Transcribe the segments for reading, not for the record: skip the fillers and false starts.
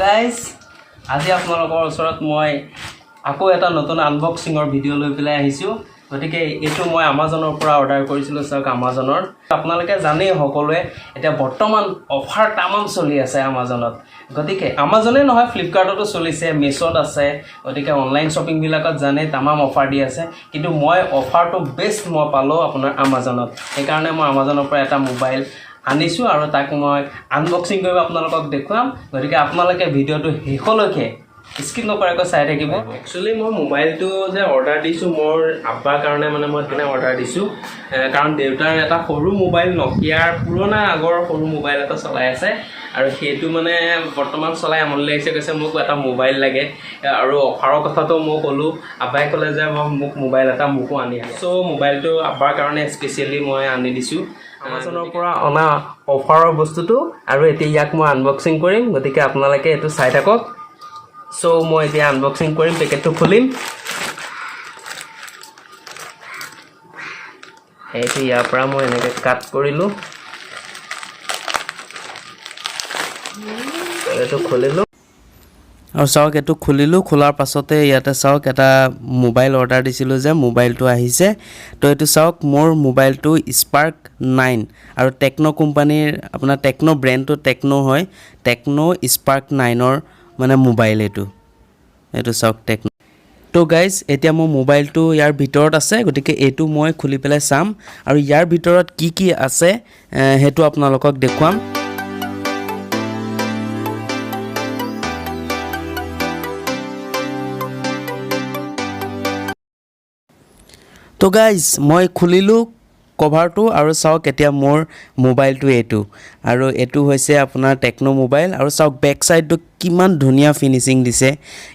guys আজি আপোনালোকৰ ওচৰত মই আকৌ এটা নতুন আনবক্সিঙৰ ভিডিঅ' লৈ পেলাই আহিছোঁ গতিকে এইটো মই আমাজনৰ পৰা অৰ্ডাৰ কৰিছিলোঁ চাওক আমাজনৰ আপোনালোকে জানেই সকলোৱে এতিয়া বৰ্তমান অফাৰ তামাম চলি আছে আমাজনত গতিকে আমাজনে নহয় ফ্লিপকাৰ্টতো চলিছে মেছত আছে গতিকে অনলাইন শ্বপিংবিলাকত জানে তামাম অফাৰ দি আছে কিন্তু মই অফাৰটো বেষ্ট মই পালোঁ আপোনাৰ আমাজনত সেইকাৰণে মই আমাজনৰ পৰা এটা মোবাইল আনিছোঁ আৰু তাক মই আনবক্সিং কৰি আপোনালোকক দেখুৱাম গতিকে আপোনালোকে ভিডিঅ'টো শেষলৈকে স্কিপ নকৰাকৈ চাই থাকিব একচুৱেলি মই মোবাইলটো যে অৰ্ডাৰ দিছোঁ মোৰ আব্বাৰ কাৰণে মানে মই সেইকাৰণে অৰ্ডাৰ দিছোঁ কাৰণ দেউতাৰ এটা সৰু মোবাইল নকিয়াৰ পুৰণা আগৰ সৰু মোবাইল এটা চলাই আছে আৰু সেইটো মানে বৰ্তমান চলাই আমনি লাগিছে কৈছে মোক এটা মোবাইল লাগে আৰু অফাৰৰ কথাটো মই ক'লোঁ আব্বাই ক'লে যে মোক মোবাইল এটা মোকো আনি চ' মোবাইলটো আব্বাৰ কাৰণে স্পেচিয়েলি মই আনি দিছোঁ আমাজনৰ পৰা অনা অফাৰৰ বস্তুটো আৰু এতিয়া ইয়াক মই আনবক্সিং কৰিম গতিকে আপোনালোকে এইটো চাই থাকক চ' মই এতিয়া আনবক্সিং কৰিম পেকেটটো খুলিম এইটো ইয়াৰ পৰা মই এনেকৈ কাট কৰিলোঁ এইটো খুলিলোঁ আৰু চাওক এইটো খুলিলোঁ খোলাৰ পাছতে ইয়াতে চাওক এটা মোবাইল অৰ্ডাৰ দিছিলোঁ যে মোবাইলটো আহিছে তো এইটো চাওক মোৰ মোবাইলটো স্পাৰ্ক 9 আৰু টেকনো কোম্পানীৰ আপোনাৰ টেকনো ব্ৰেণ্ডটো টেকনো হয় টেকনো স্পাৰ্ক 9ৰ মানে মোবাইল এইটো চাওক টেকনো তো গাইজ এতিয়া মোৰ মোবাইলটো ইয়াৰ ভিতৰত আছে গতিকে এইটো মই খুলি পেলাই চাম আৰু ইয়াৰ ভিতৰত কি কি আছে সেইটো আপোনালোকক দেখুৱাম তো গাইজ মই খুলিলোঁ কভাৰটো আৰু চাওক এতিয়া মোৰ মোবাইলটো এইটো আৰু এইটো হৈছে আপোনাৰ টেকনো মোবাইল আৰু চাওক বেক চাইডটো কিমান ধুনীয়া ফিনিচিং দিছে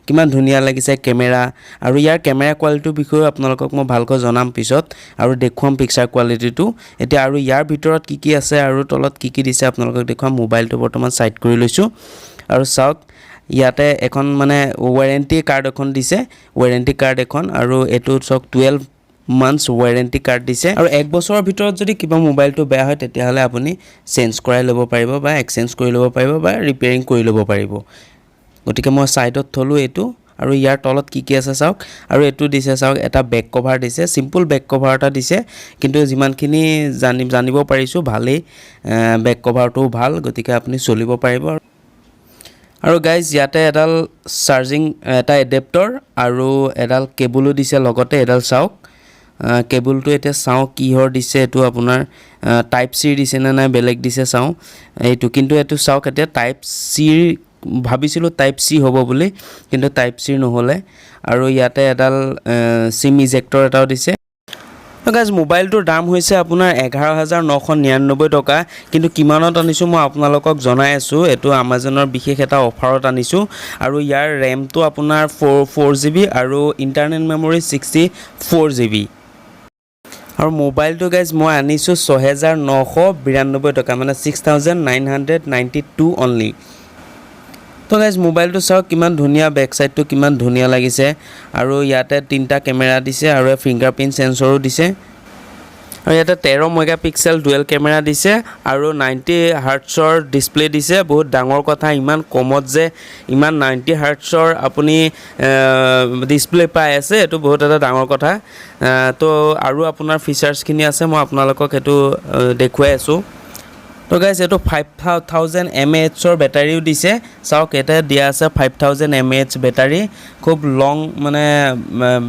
কিমান ধুনীয়া লাগিছে কেমেৰা আৰু ইয়াৰ কেমেৰা কোৱালিটিৰ বিষয়ে আপোনালোকক মই ভালকৈ জনাম পিছত আৰু দেখুৱাম পিকচাৰ কোৱালিটিটো এতিয়া আৰু ইয়াৰ ভিতৰত কি কি আছে আৰু তলত কি কি দিছে আপোনালোকক দেখুৱাম মোবাইলটো বৰ্তমান সাইড কৰি লৈছোঁ আৰু চাওক ইয়াতে এখন মানে ৱাৰেণ্টি কাৰ্ড এখন দিছে ৱাৰেণ্টি কাৰ্ড এখন আৰু এইটো চাওক 12 months ৱাৰেণ্টি কাৰ্ড দিছে আৰু এক বছৰৰ ভিতৰত যদি কিবা মোবাইলটো বেয়া হয় তেতিয়াহ'লে আপুনি চেঞ্জ কৰাই ল'ব পাৰিব বা এক্সচেঞ্জ কৰি ল'ব পাৰিব বা ৰিপেয়াৰিং কৰি ল'ব পাৰিব গতিকে মই সাইডত থলোঁ এইটো আৰু ইয়াৰ তলত কি কি আছে চাওক আৰু এইটো দিছে চাওক এটা বেক কভাৰ দিছে সিম্পল বেক কভাৰ এটা দিছে কিন্তু যিমানখিনি জানিব পাৰিছোঁ ভালেই বেক কভাৰটো ভাল গতিকে আপুনি চলিব পাৰিব আৰু গাইজ ইয়াতে এডাল চাৰ্জিং এটা এডাপ্টাৰ আৰু এডাল কেবলো দিছে লগতে এডাল চাওক কেবলটো এতিয়া চাওঁ কিহৰ দিছে এইটো আপোনাৰ টাইপ চি দিছে নে নাই বেলেগ দিছে চাওঁ এইটো কিন্তু এইটো চাওক এতিয়া টাইপ চিৰ ভাবিছিলোঁ টাইপ চি হ'ব বুলি কিন্তু টাইপ চিৰ নহ'লে আৰু ইয়াতে এডাল চিম ইজেক্টৰ এটাও দিছে গাইজ মোবাইলটোৰ দাম হৈছে আপোনাৰ 11,999 টকা কিন্তু কিমানত আনিছোঁ মই আপোনালোকক জনাই আছোঁ এইটো আমাজনৰ বিশেষ এটা অফাৰত আনিছোঁ আৰু ইয়াৰ ৰেমটো আপোনাৰ 4GB আৰু ইণ্টাৰনেল মেমৰি 64GB আৰু মোবাইলটো গাইজ মই আনিছোঁ 6,992 টকা মানে 6,992 অনলি তো গাইজ মোবাইলটো চাওক কিমান ধুনীয়া বেক চাইডটো কিমান ধুনীয়া লাগিছে আৰু ইয়াতে 3টা কেমেৰা দিছে আৰু ফিংগাৰপ্ৰিণ্ট সেন্সৰো দিছে আৰু ইয়াতে 13 মেগাপিক্সেল ডুৱেল কেমেৰা দিছে আৰু 90 হাৰ্টছৰ ডিসপ্লে দিছে বহুত ডাঙৰ কথা ইমান কমত যে ইমান 90 হাৰ্টছৰ আপুনি ডিসপ্লে পাই আছে এটো বহুত এটা ডাঙৰ কথা তো আৰু আপোনাৰ ফিচাৰ্ছখিনি আছে মই আপোনালোকক এটো দেখুৱাই আছো তো গাইজ এটো 5000 mAhৰ বেটাৰীও দিছে চাওক এটা দিয়া আছে 5000 mAh বেটাৰী খুব লং মানে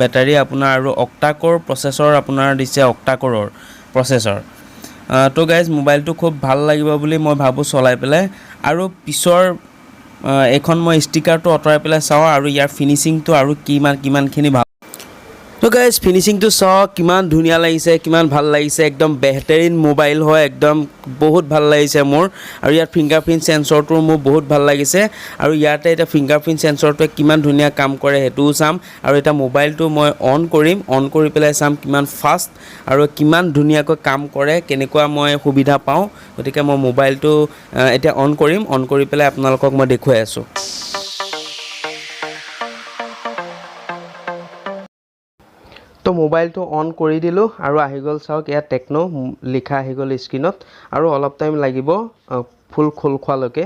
বেটাৰী আপোনাৰ আৰু অক্টা কোৰ প্ৰসেসৰ আপোনাৰ দিছে অক্টা কোৰৰ প্ৰসেসৰ তো গাইজ মোবাইলটো খুব ভাল লাগিব বুলি মই ভাবো চলাই পেলাই আৰু পিছৰ এখন মই ষ্টিকাৰটো অতৰাই পেলাই চাও আৰু ইয়াৰ ফিনিশিংটো আৰু কিমানখিনি ভাল তো গাইজ ফিনিশিংটো চাওক কিমান ধুনীয়া লাগিছে কিমান ভাল লাগিছে একদম বেহতৰিন মোবাইল হয় একদম বহুত ভাল লাগিছে মোৰ আৰু ইয়াৰ ফিংগাৰপ্ৰিণ্ট সেন্সৰটো মোৰ বহুত ভাল লাগিছে আৰু ইয়াতে এটা ফিংগাৰপ্ৰিণ্ট সেন্সৰটোৱে কিমান ধুনীয়া কাম কৰে হেতুও চাম আৰু এটা মোবাইলটো মই অন কৰি পেলাই চাম কিমান ফাষ্ট আৰু কিমান ধুনীয়াকৈ কাম কৰে কেনেকুৱা মই সুবিধা পাওঁ গতিকে মই মোবাইলটো এতিয়া অন কৰি পেলাই আপোনালোকক মই দেখুৱাই আছোঁ তো মোবাইলটো অন কৰি দিলোঁ আৰু আহি গ'ল চাওক ইয়াত টেকনো লিখা আহি গ'ল স্ক্ৰীনত আৰু অলপ টাইম লাগিব ফুল খোল খোৱালৈকে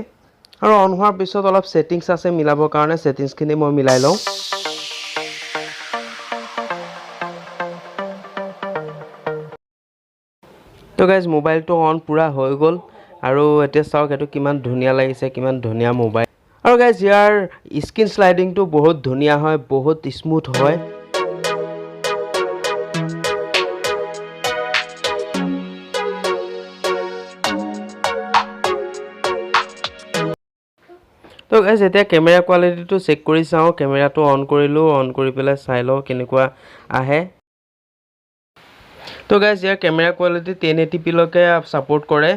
আৰু অন হোৱাৰ পিছত অলপ সেটিংস আছে মিলাবৰ কাৰণে সেটিংসখিনি মই মিলাই লওঁ তো গাইজ মোবাইলটো অন পুৰা হৈ গ'ল আৰু এতিয়া চাওক এইটো কিমান ধুনীয়া লাগিছে কিমান ধুনীয়া মোবাইল আৰু গাইজ ইয়াৰ স্ক্ৰীন স্লাইডিংটো বহুত ধুনীয়া হয় বহুত স্মুথ হয় তো গাইজ এতিয়া কেমেৰা কোৱালিটিটো চেক কৰি চাওঁ কেমেৰাটো অন কৰিলোঁ অন কৰি পেলাই চাই লওঁ কেনেকুৱা আহে তো গাইজ ইয়াৰ কেমেৰা কোৱালিটি 1080p লৈকে ছাপোৰ্ট কৰে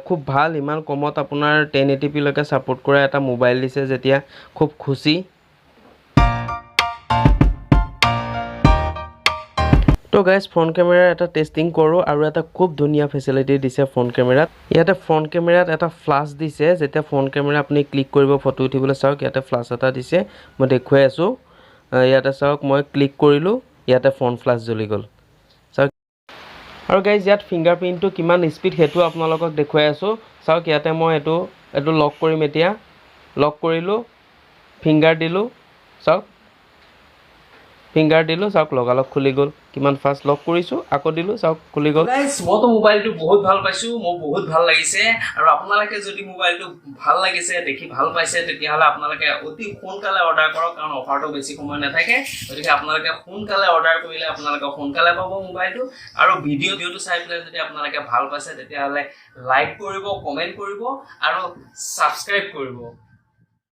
খুব ভাল ইমান কমত আপোনাৰ 1080p লৈকে ছাপোৰ্ট কৰা এটা মোবাইল দিছে যেতিয়া খুব খুচি তো গাইজ ফ্ৰণ্ট কেমেৰা এটা টেষ্টিং কৰোঁ আৰু এটা খুব ধুনীয়া ফেচিলিটি দিছে ফ্ৰণ্ট কেমেৰাত ইয়াতে ফ্ৰণ্ট কেমেৰাত এটা ফ্লাছ দিছে যেতিয়া ফ্ৰণ্ট কেমেৰা আপুনি ক্লিক কৰিব ফটো উঠিবলৈ চাওক ইয়াতে ফ্লাছ এটা দিছে মই দেখুৱাই আছোঁ ইয়াতে চাওক মই ক্লিক কৰিলোঁ ইয়াতে ফ্ৰণ্ট ফ্লাছ জ্বলি গ'ল চাওক আৰু গাইজ ইয়াত ফিংগাৰপ্ৰিণ্টটো কিমান স্পীড সেইটো আপোনালোকক দেখুৱাই আছোঁ চাওক ইয়াতে মই এইটো লক কৰিম এতিয়া লক কৰিলোঁ ফিংগাৰ দিলোঁ চাওক ফিংগাৰ দিলোঁ চাওক লগালগ খুলি গ'ল কিমান ফাষ্ট লক কৰিছোঁ আকৌ দিলোঁ চাওক খুলি গ'ল গাইজ মইতো মোবাইলটো বহুত ভাল পাইছোঁ মোৰ বহুত ভাল লাগিছে আৰু আপোনালোকে যদি মোবাইলটো ভাল লাগিছে দেখি ভাল পাইছে তেতিয়াহ'লে আপোনালোকে অতি সোনকালে অৰ্ডাৰ কৰক কাৰণ অফাৰটো বেছি সময় নাথাকে গতিকে আপোনালোকে সোনকালে অৰ্ডাৰ কৰিলে আপোনালোকে সোনকালে পাব মোবাইলটো আৰু ভিডিঅ'টো চাই পেলাই যদি আপোনালোকে ভাল পাইছে তেতিয়াহ'লে লাইক কৰিব কমেণ্ট কৰিব আৰু ছাবস্ক্ৰাইব কৰিব